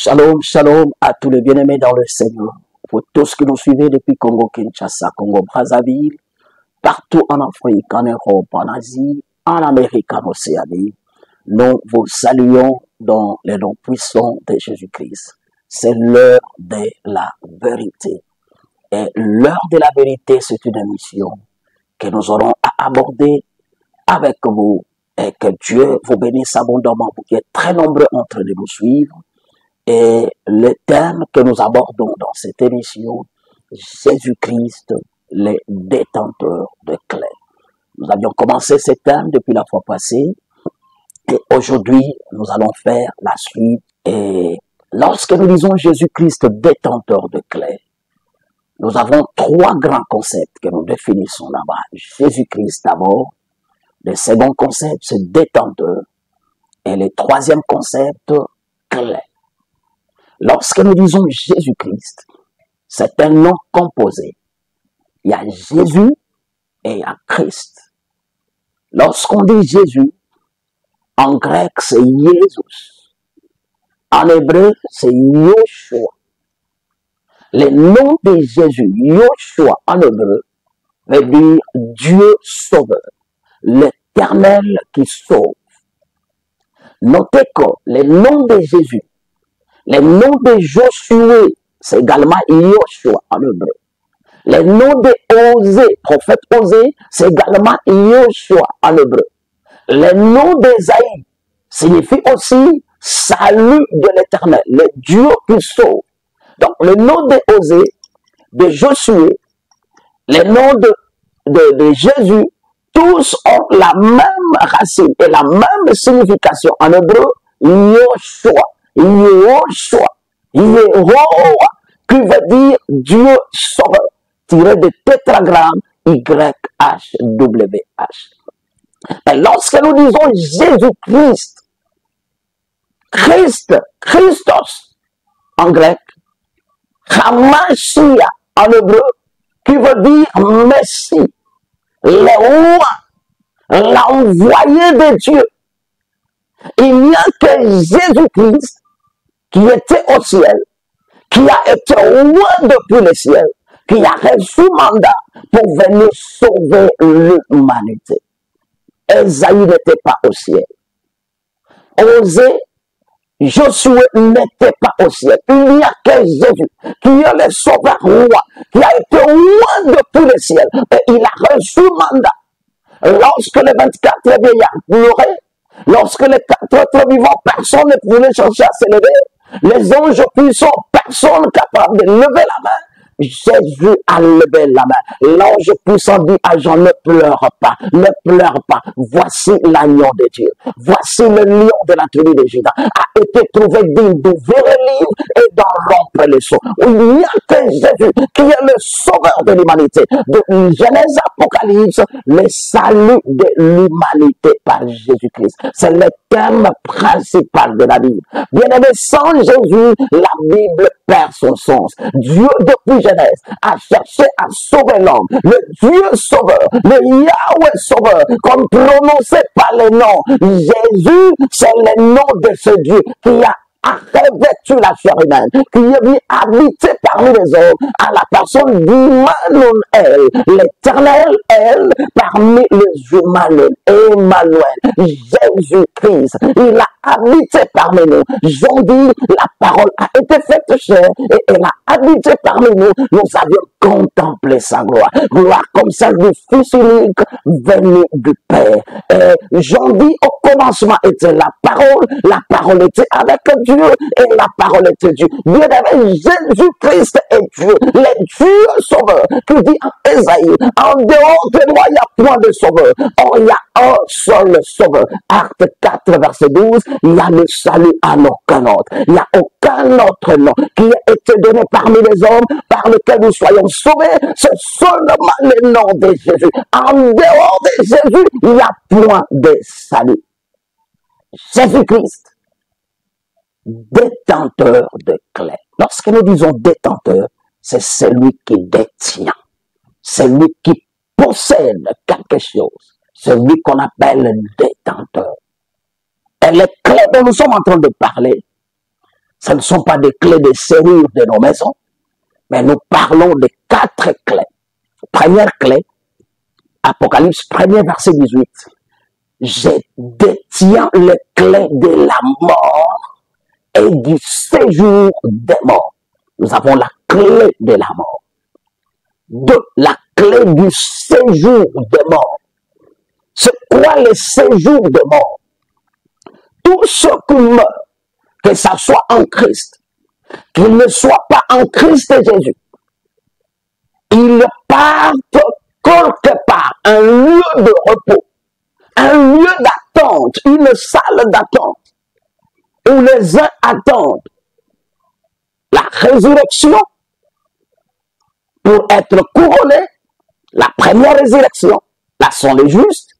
Shalom, shalom à tous les bien-aimés dans le Seigneur. Pour tous qui nous suivez depuis Congo-Kinshasa, Congo-Brazzaville, partout en Afrique, en Europe, en Asie, en Amérique, en Océanie, nous vous saluons dans les noms puissants de Jésus-Christ. C'est l'heure de la vérité. Et l'heure de la vérité, c'est une émission que nous aurons à aborder avec vous et que Dieu vous bénisse abondamment pour qu'il y ait très nombreux entre de nous suivre. Et le thème que nous abordons dans cette émission, Jésus-Christ, le détenteur de clés. Nous avions commencé ce thème depuis la fois passée et aujourd'hui, nous allons faire la suite. Et lorsque nous disons Jésus-Christ, détenteur de clés, nous avons trois grands concepts que nous définissons là-bas. Jésus-Christ d'abord, le second concept, c'est détenteur, et le troisième concept, clé. Lorsque nous disons Jésus-Christ, c'est un nom composé. Il y a Jésus et il y a Christ. Lorsqu'on dit Jésus, en grec c'est Jésus. En hébreu c'est Yoshua. Le nom de Jésus, Yoshua en hébreu, veut dire Dieu sauveur, l'Éternel qui sauve. Notez que le nom de Jésus, le nom de Josué, c'est également Yoshua en hébreu. Le nom de Osée, prophète Osée, c'est également Yoshua en hébreu. Le nom d'Ésaïe signifie aussi salut de l'Éternel, le Dieu qui sauve. Donc le nom de Osée, de Josué, le nom de Jésus, tous ont la même racine et la même signification en hébreu, Yoshua. Yehoshua, Yehowa, qui veut dire Dieu sauveur, tiré de tétragramme YHWH. Et lorsque nous disons Jésus-Christ, Christos en grec, Hamashia en hébreu, qui veut dire Messie, le roi, l'envoyé de Dieu. Il n'y a que Jésus-Christ qui était au ciel, qui a été roi depuis le ciel, qui a reçu mandat pour venir sauver l'humanité. Ésaïe n'était pas au ciel. Osée, Josué n'était pas au ciel. Il n'y a que Jésus, qui est le sauveur roi, qui a été roi depuis le ciel. Et il a reçu mandat. Lorsque les 24 vieillards pleuraient, lorsque les 4 êtres vivants, personne ne pouvait chercher à se lever. Les anges puissants, personne capable de lever la main. Jésus a levé la main. L'ange puissant dit à Jean, ne pleure pas, ne pleure pas. Voici l'agneau de Dieu. Voici le lion de la tribu de Juda. A été trouvé digne d'ouvrir le livre et d'en rompre les sceaux. Il n'y a que Jésus qui est le sauveur de l'humanité. De Genèse Apocalypse, le salut de l'humanité par Jésus-Christ. C'est le thème principal de la Bible. Bien aimé, sans Jésus, la Bible perd son sens. Dieu, depuis Genèse, a cherché à sauver l'homme. Le Dieu sauveur, le Yahweh sauveur, comme prononcé par le nom. Jésus, c'est le nom de ce Dieu qui a revêtu la chair humaine, qui est venu habiter parmi les hommes, à la personne d'Emmanuel, l'Éternel, elle, parmi les humains, Emmanuel, Jésus-Christ, il a habité parmi nous. Jean dit, la parole a été faite chair et elle a habité parmi nous. Nous avions contemplé sa gloire, gloire comme celle du Fils unique venu du Père. Et Jean dit, au commencement était la parole était avec Dieu et la parole était Dieu. Bien aimé, Jésus-Christ est Dieu, le Dieu sauveur, qui dit en Ésaïe, en dehors de moi, il n'y a point de sauveur. Or, il y a un seul sauveur. Acte 4, verset 12, il y a le salut à aucun autre. Il n'y a aucun autre nom qui a été donné parmi les hommes par lequel nous soyons sauvés. C'est seulement le nom de Jésus. En dehors de Jésus, il n'y a point de salut. Jésus-Christ, détenteur de clés. Lorsque nous disons détenteur, c'est celui qui détient, celui qui possède quelque chose, celui qu'on appelle détenteur. Et les clés dont nous sommes en train de parler, Ce ne sont pas des clés de serrure de nos maisons, mais nous parlons de 4 clés. Première clé, Apocalypse 1er verset 18. Je détiens les clés de la mort et du séjour des morts. Nous avons la clé de la mort. 2. La clé du séjour des morts. C'est quoi le séjour des morts? Tous ceux qui meurent, que ça soit en Christ, qu'ils ne soient pas en Christ Jésus, ils partent quelque part, un lieu de repos, un lieu d'attente, une salle d'attente, où les uns attendent la résurrection pour être couronnés, la première résurrection, là sont les justes,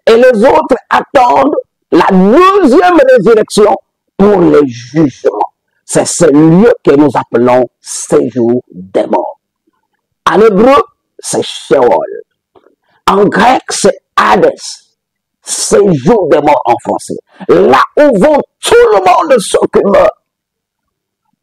et les autres attendent la deuxième résurrection pour le jugement. C'est ce lieu que nous appelons séjour des morts. En hébreu, c'est Sheol. En grec, c'est Hades. Séjour des morts en français. Là où vont tout le monde ceux qui meurent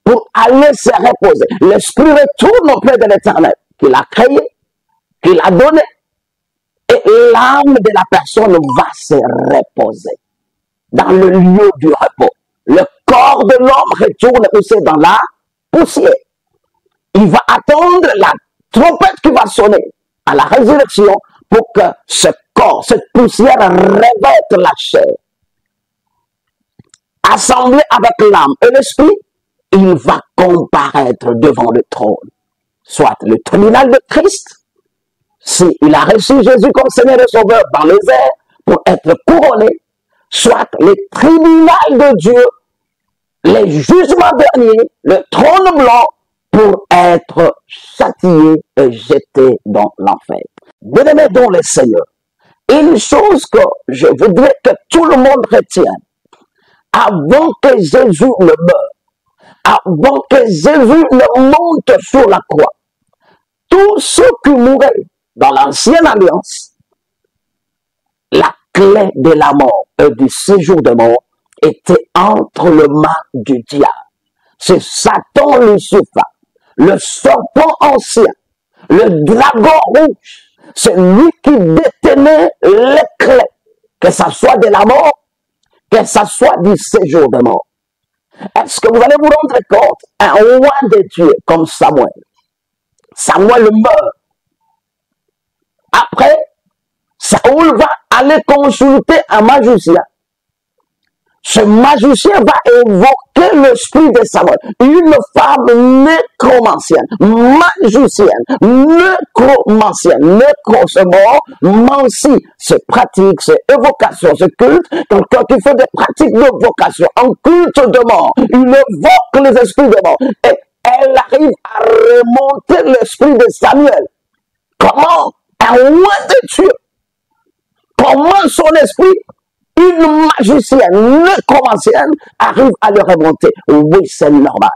pour aller se reposer. L'esprit retourne auprès de l'Éternel, qu'il a créé, qu'il a donné. Et l'âme de la personne va se reposer dans le lieu du repos. Le corps de l'homme retourne aussi dans la poussière. Il va attendre la trompette qui va sonner à la résurrection pour que ce corps, cette poussière revête la chair. Assemblé avec l'âme et l'esprit, il va comparaître devant le trône. Soit le tribunal de Christ, s'il a reçu Jésus comme Seigneur et Sauveur dans les airs pour être couronné, soit le tribunal de Dieu, les jugements derniers, le trône blanc, pour être châtié et jeté dans l'enfer. Bien-aimés dans le Seigneur, une chose que je voudrais que tout le monde retienne, avant que Jésus ne meure, avant que Jésus ne monte sur la croix, tous ceux qui mouraient dans l'ancienne alliance, la clé de la mort et du séjour de mort était entre les mains du diable. C'est Satan Lucifer, le serpent ancien, le dragon rouge. C'est lui qui détenait les clés, que ça soit de la mort, que ça soit du séjour de mort. Est-ce que vous allez vous rendre compte, un roi de Dieu comme Samuel, Samuel meurt. Après, Saoul va aller consulter un magicien. Ce magicien va évoquer l'esprit de Samuel. Une femme nécromancienne, magicienne, nécromancienne. Nécro, c'est mort, mancie, c'est pratique, c'est évocation, c'est culte. Quelqu'un qui fait des pratiques d'évocation, en culte de mort, il évoque les esprits de mort. Et elle arrive à remonter l'esprit de Samuel. Comment un roi de Dieu, comment son esprit, une magicienne, nécromancienne, arrive à le remonter? Oui, c'est normal.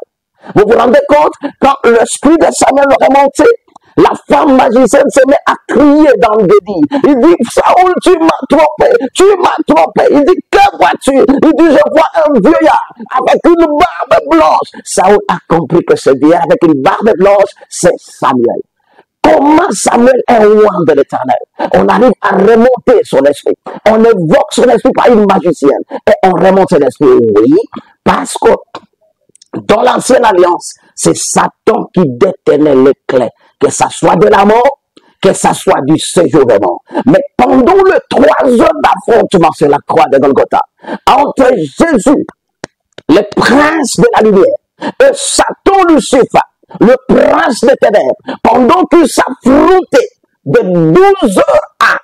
Vous vous rendez compte, quand l'esprit de Samuel le remontait, la femme magicienne se met à crier dans le dédit. Il dit, Saoul, tu m'as trompé, tu m'as trompé. Il dit, que vois-tu? Il dit, je vois un vieillard avec une barbe blanche. Saoul a compris que ce vieillard avec une barbe blanche, c'est Samuel. Comment Samuel est roi de l'Éternel? On arrive à remonter son esprit. On évoque son esprit par une magicienne. Et on remonte son esprit. Oui, parce que dans l'ancienne alliance, c'est Satan qui détenait les clés. Que ça soit de la mort, que ça soit du séjour de mort. Mais pendant les 3 heures d'affrontement sur la croix de Golgotha, entre Jésus, le prince de la lumière, et Satan Lucifer, le prince des ténèbres, pendant qu'ils s'affrontaient de 12 heures à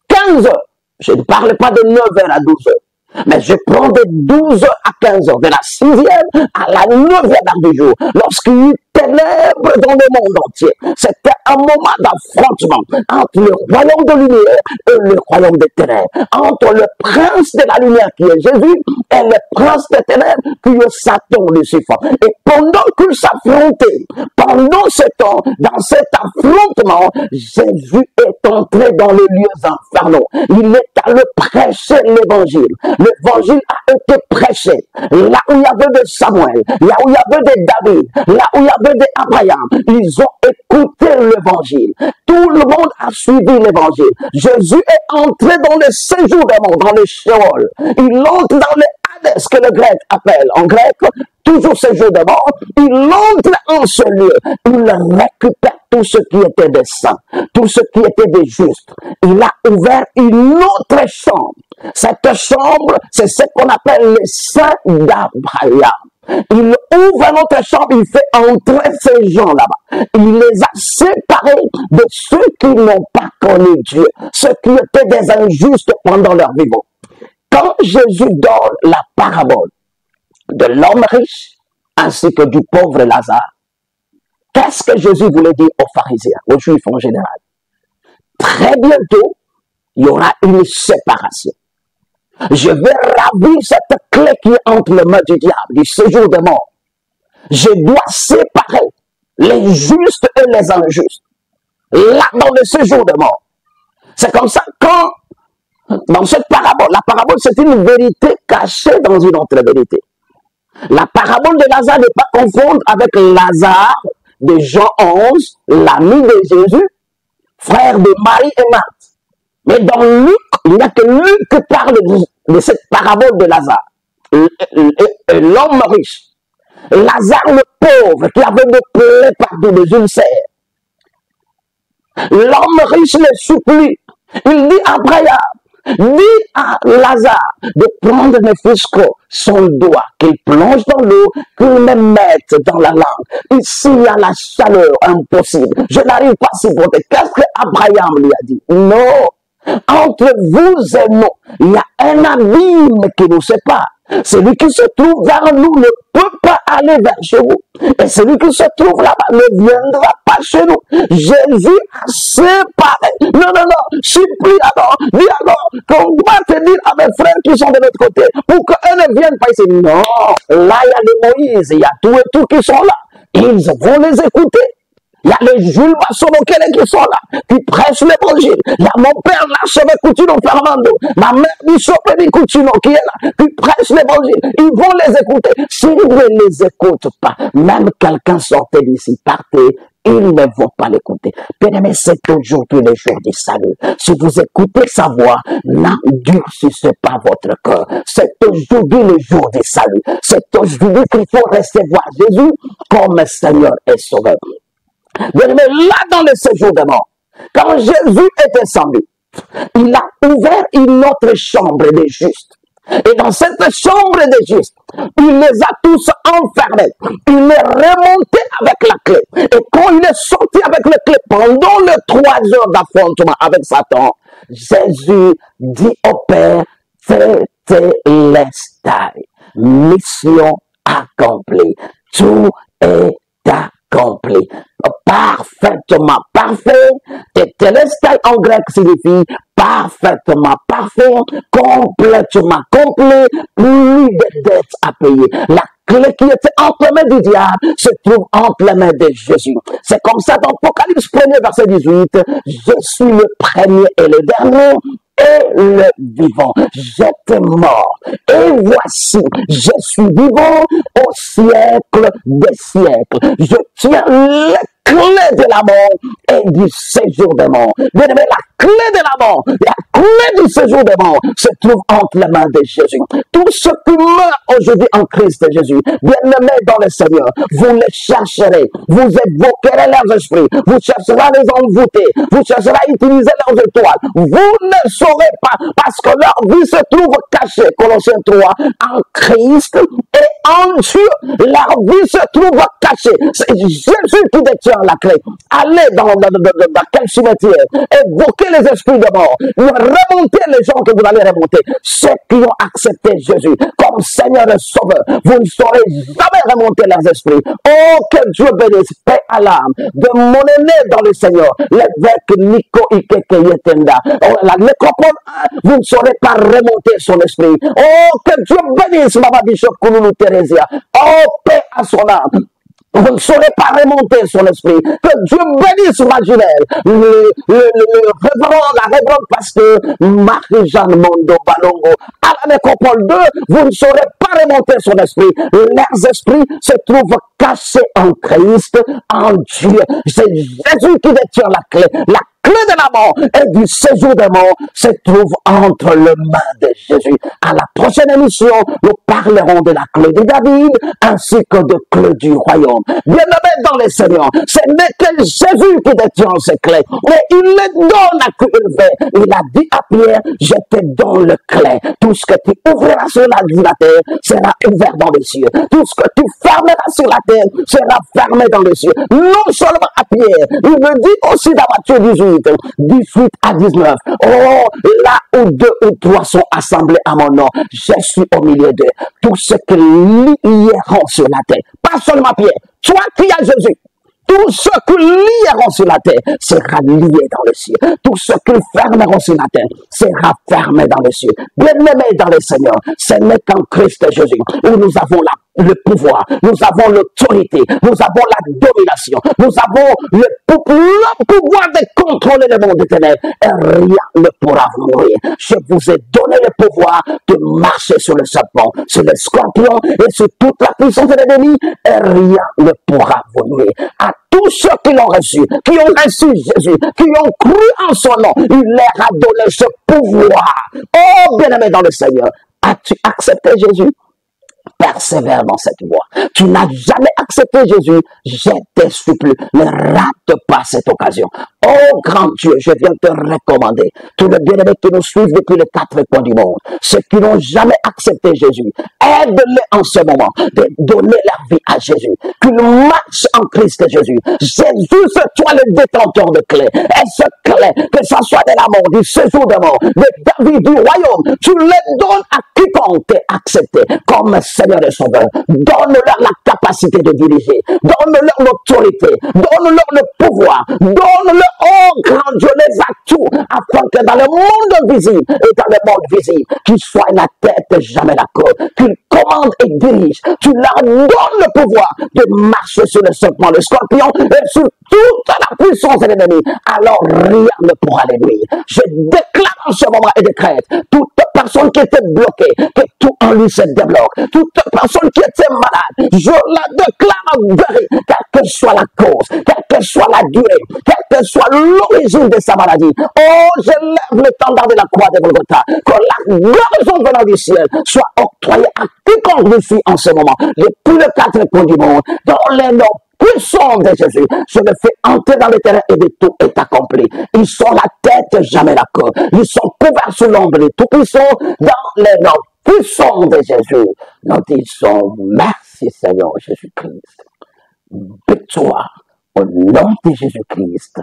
15 heures, je ne parle pas de 9 heures à 12 heures, mais je prends de 12 heures à 15 heures, de la 6e à la 9e heure du jour, lorsqu'il y eut ténèbres dans le monde entier. C'était un moment d'affrontement entre le royaume de lumière et le royaume des ténèbres, entre le prince de la lumière qui est Jésus et le prince des ténèbres qui est Satan, Lucifer. Et pendant qu'ils s'affrontaient, pendant ce temps, dans cet affrontement, Jésus est entré dans les lieux infernaux. Il est allé prêcher l'évangile. L'évangile a été prêché. Là où il y avait de Samuel, là où il y avait de David, là où il y avait d'Abraham, ils ont écouté l'évangile. Tout le monde a suivi l'évangile. Jésus est entré dans le séjour des morts, dans le Sheol. Il entre dans le Hades, que le grec appelle en grec, toujours séjour des morts. Il entre en ce lieu. Il récupère tout ce qui était des saints, tout ce qui était des justes. Il a ouvert une autre chambre. Cette chambre, c'est ce qu'on appelle les saints d'Abraham. Il ouvre notre chambre, il fait entrer ces gens là-bas. Il les a séparés de ceux qui n'ont pas connu Dieu, ceux qui étaient des injustes pendant leur vivant. Quand Jésus donne la parabole de l'homme riche ainsi que du pauvre Lazare, qu'est-ce que Jésus voulait dire aux pharisiens, aux juifs en général? Très bientôt, il y aura une séparation. Je vais ravir cette clé qui est entre les mains du diable, du séjour des morts. Je dois séparer les justes et les injustes. Là, dans le séjour des morts. C'est comme ça quand, dans cette parabole, la parabole c'est une vérité cachée dans une autre vérité. La parabole de Lazare n'est pas confondre avec Lazare de Jean 11, l'ami de Jésus, frère de Marie et Marthe. Mais dans Luc, il n'y a que Luc qui parle de cette parabole de Lazare, l'homme riche. Lazare le pauvre qui avait des plaies partout, des ulcères. L'homme riche le supplie. Il dit à Abraham, dis à Lazare de prendre mes fiscaux son doigt, qu'il plonge dans l'eau, qu'il me mette dans la langue. Ici, il y a la chaleur impossible. Je n'arrive pas à supporter. Qu'est-ce que Abraham lui a dit? Non. Entre vous et nous, il y a un abîme qui nous sépare. Celui qui se trouve vers nous ne peut pas aller vers chez vous. Et celui qui se trouve là-bas ne viendra pas chez nous. Jésus a séparé. Non, non, non. Supplie alors. Dis alors qu'on doit te dire à mes frères qui sont de l'autre côté pour qu'eux ne viennent pas ici. Non. Là, il y a les Moïse. Il y a tout et tout qui sont là. Ils vont les écouter. Il y a les Jules Massonokele qui sont là, qui prêchent l'évangile. Il y a mon père, l'archevêque Coutinho Fernando, ma mère Bishop Eddie Coutinho qui est là, qui prêche l'évangile. Ils vont les écouter. S'ils ne les écoutent pas, même quelqu'un sortait d'ici, partez, ils ne vont pas l'écouter. Bien-aimés, c'est aujourd'hui le jour du salut. Si vous écoutez sa voix, n'endurcissez pas votre cœur. C'est aujourd'hui le jour du salut. C'est aujourd'hui qu'il faut recevoir Jésus comme Seigneur et Sauveur. Bien-aimé, là dans le séjour des morts, quand Jésus est descendu, il a ouvert une autre chambre des justes. Et dans cette chambre des justes, il les a tous enfermés. Il est remonté avec la clé. Et quand il est sorti avec la clé, pendant les 3 heures d'affrontement avec Satan, Jésus dit au Père, Tetelestai, mission accomplie. Tout est accompli. Parfaitement parfait. Tetelestai en grec signifie parfaitement parfait, complètement complet, plus de dettes à payer. La clé qui était entre les mains du diable se trouve entre les mains de Jésus. C'est comme ça dans Apocalypse 1er verset 18, je suis le premier et le dernier et le vivant. J'étais mort et voici, je suis vivant au siècle des siècles. Je tiens les clés de la mort et du séjour des morts. Bien-aimé, la clé de la mort, la clé du séjour des morts se trouve entre les mains de Jésus. Tous ceux qui meurent aujourd'hui en Christ Jésus, bien-aimés dans le Seigneur, vous les chercherez, vous évoquerez leurs esprits, vous chercherez à les envoûter, vous chercherez à utiliser leurs étoiles. Vous ne saurez pas parce que leur vie se trouve cachée, Colossiens 3, en Christ et en Dieu, la vie se trouve cachée. C'est Jésus qui détient la clé. Allez dans quel cimetière, évoquez les esprits de mort, remontez les gens que vous allez remonter. Ceux qui ont accepté Jésus comme Seigneur et Sauveur, vous ne saurez jamais remonter leurs esprits. Oh, que Dieu bénisse, paix à l'âme de mon aîné dans le Seigneur, l'évêque Nico Ikeke Yetenda. Oh, la nécropole 1, vous ne saurez pas remonter son esprit. Oh, que Dieu bénisse, Mama Bishop Kouloulou Thérésia. Oh, paix à son âme. Vous ne saurez pas remonter son esprit. Que Dieu bénisse Maginelle, le révérend, la révérende pasteur Marie-Jeanne Mondo Balongo. À la nécropole 2, vous ne saurez pas remonter son esprit. Leurs esprits se trouvent cachés en Christ, en Dieu. C'est Jésus qui détient la clé. La clé de la mort et du séjour des morts se trouve entre les mains de Jésus. À la prochaine émission, nous parlerons de la clé de David ainsi que de clé du royaume. Bien-aimés dans les Seigneurs, ce n'est que Jésus qui détient ces clés, mais il les donne à qui il veut. Il a dit à Pierre, je te donne le clé. Tout ce que tu ouvriras sur la terre sera ouvert dans les cieux. Tout ce que tu fermeras sur la terre sera fermé dans les cieux. Non seulement à Pierre, il me dit aussi dans Matthieu 18 à 19. Oh, là où 2 ou 3 sont assemblés à mon nom, je suis au milieu d'eux. Tout ce que lieront sur la terre, pas seulement Pierre, toi qui as Jésus, tout ce que lieront sur la terre sera lié dans les cieux. Tout ce qu'ils fermeront sur la terre sera fermé dans les cieux. Bien-aimés dans le Seigneur, ce n'est qu'en Christ Jésus où nous avons le pouvoir, nous avons l'autorité, nous avons la domination, nous avons le pouvoir de contrôler le monde des ténèbres et rien ne pourra vous nourrir. Je vous ai donné le pouvoir de marcher sur le serpent, sur le scorpion et sur toute la puissance de l'ennemi et rien ne pourra vous nourrir. À tous ceux qui l'ont reçu, qui ont reçu Jésus, qui ont cru en son nom, il leur a donné ce pouvoir. Oh, bien-aimé dans le Seigneur, as-tu accepté Jésus? Persévère dans cette voie. Tu n'as jamais accepté Jésus, je te supplie, ne rate pas cette occasion. Oh grand Dieu, je viens te recommander, tous les bien-aimés qui nous suivent depuis les 4 coins du monde, ceux qui n'ont jamais accepté Jésus, aide-les en ce moment de donner leur vie à Jésus, qu'ils marchent en Christ Jésus. Jésus, c'est toi le détenteur de clés. Et ce clé, que ce soit de la mort, du séjour de mort, de David, du royaume, tu les donnes à quiconque t'est accepté comme Seigneur et Sauveur. Donne-leur la capacité de diriger, donne-leur l'autorité, donne-leur le pouvoir, donne-leur, oh grand Dieu, les atouts, afin que dans le monde visible et dans le monde visible, qu'ils soient la tête, jamais la queue, qu'ils commandent et dirigent. Tu leur donnes le pouvoir de marcher sur le serpent, le scorpion et sur toute la puissance de l'ennemi. Alors rien ne pourra les nuire. Je déclare en ce moment et décrète toute personne qui était bloquée, que tout en lui se débloque. Toute personne qui était malade, je la déclare guérie, quelle que soit la cause, quelle que soit la durée, quelle que soit l'origine de sa maladie. Oh, je lève le tendard de la croix de Golgotha, que la guérison venant du ciel soit octroyée à quiconque je suis en ce moment, depuis le 4 coins du monde, dans les noms puissants de Jésus. Je le fais entrer dans le terrain et de tout est accompli. Ils sont la tête, jamais la queue. Ils sont couverts sous l'ombre de tout puissant dans les noms puissants de Jésus. Nous disons merci Seigneur Jésus-Christ. Victoire au nom de Jésus-Christ.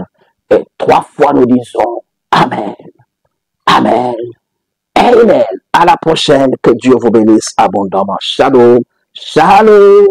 Et 3 fois nous disons Amen. Amen. Amen. À la prochaine. Que Dieu vous bénisse abondamment. Shalom. Shalom.